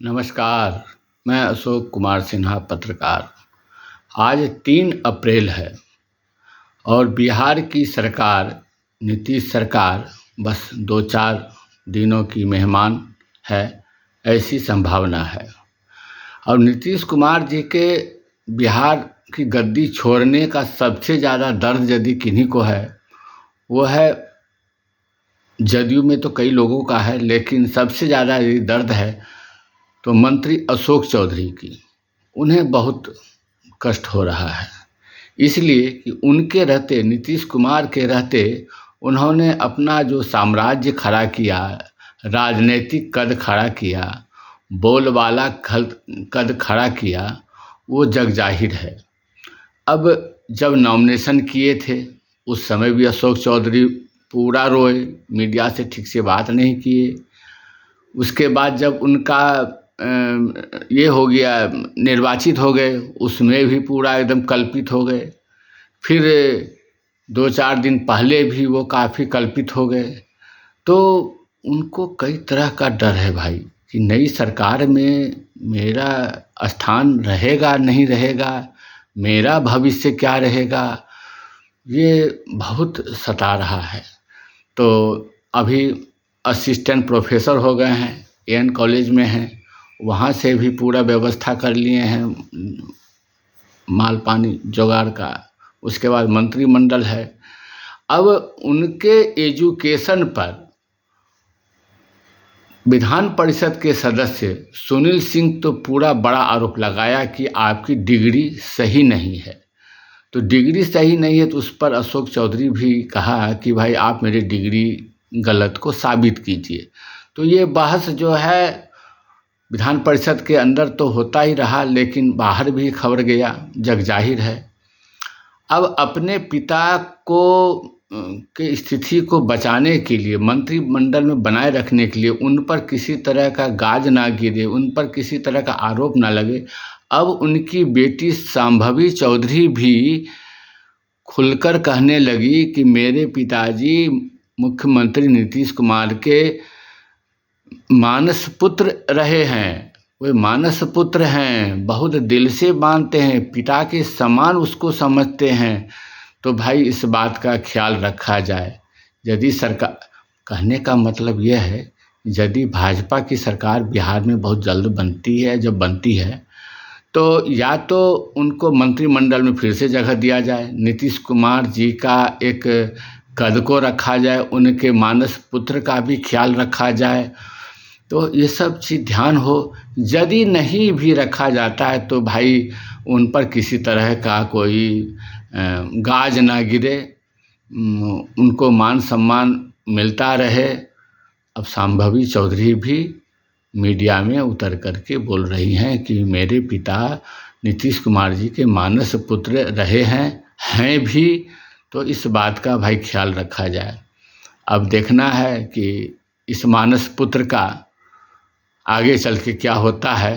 नमस्कार। मैं अशोक कुमार सिन्हा पत्रकार। आज 3 अप्रैल है और बिहार की सरकार, नीतीश सरकार, बस 2-4 दिनों की मेहमान है, ऐसी संभावना है। और नीतीश कुमार जी के बिहार की गद्दी छोड़ने का सबसे ज़्यादा दर्द यदि किन्हीं को है, वो है, जदयू में तो कई लोगों का है, लेकिन सबसे ज़्यादा यदि दर्द है तो मंत्री अशोक चौधरी की। उन्हें बहुत कष्ट हो रहा है, इसलिए कि उनके रहते, नीतीश कुमार के रहते, उन्होंने अपना जो साम्राज्य खड़ा किया, राजनीतिक कद खड़ा किया, बोलबाला कद खड़ा किया, वो जग जाहिर है। अब जब नॉमिनेशन किए थे उस समय भी अशोक चौधरी पूरा रोए, मीडिया से ठीक से बात नहीं किए। उसके बाद जब उनका ये हो गया, निर्वाचित हो गए, उसमें भी पूरा एकदम कल्पित हो गए। फिर 2-4 दिन पहले भी वो काफ़ी कल्पित हो गए। तो उनको कई तरह का डर है भाई कि नई सरकार में मेरा स्थान रहेगा नहीं रहेगा, मेरा भविष्य क्या रहेगा, ये बहुत सता रहा है। तो अभी असिस्टेंट प्रोफेसर हो गए हैं, एन कॉलेज में हैं, वहाँ से भी पूरा व्यवस्था कर लिए हैं माल पानी जुगाड़ का। उसके बाद मंत्रिमंडल है। अब उनके एजुकेशन पर विधान परिषद के सदस्य सुनील सिंह तो पूरा बड़ा आरोप लगाया कि आपकी डिग्री सही नहीं है। तो डिग्री सही नहीं है तो उस पर अशोक चौधरी भी कहा कि भाई आप मेरी डिग्री गलत को साबित कीजिए। तो ये बहस जो है विधान परिषद के अंदर तो होता ही रहा, लेकिन बाहर भी खबर गया, जग जाहिर है। अब अपने पिता को के स्थिति को बचाने के लिए, मंत्रिमंडल में बनाए रखने के लिए, उन पर किसी तरह का गाज ना गिरे, उन पर किसी तरह का आरोप ना लगे, अब उनकी बेटी शांभवी चौधरी भी खुलकर कहने लगी कि मेरे पिताजी मुख्यमंत्री नीतीश कुमार के मानस पुत्र रहे हैं, वे मानस पुत्र हैं, बहुत दिल से मानते हैं, पिता के समान उसको समझते हैं। तो भाई इस बात का ख्याल रखा जाए। यदि सरकार, कहने का मतलब यह है, यदि भाजपा की सरकार बिहार में बहुत जल्द बनती है, जब बनती है तो या तो उनको मंत्रिमंडल में फिर से जगह दिया जाए, नीतीश कुमार जी का एक कद को रखा जाए, उनके मानस पुत्र का भी ख्याल रखा जाए। तो ये सब चीज़ ध्यान हो। यदि नहीं भी रखा जाता है तो भाई उन पर किसी तरह का कोई गाज ना गिरे, उनको मान सम्मान मिलता रहे। अब शांभवी चौधरी भी मीडिया में उतर करके बोल रही हैं कि मेरे पिता नीतीश कुमार जी के मानस पुत्र रहे हैं भी, तो इस बात का भाई ख्याल रखा जाए। अब देखना है कि इस मानस पुत्र का आगे चल के क्या होता है।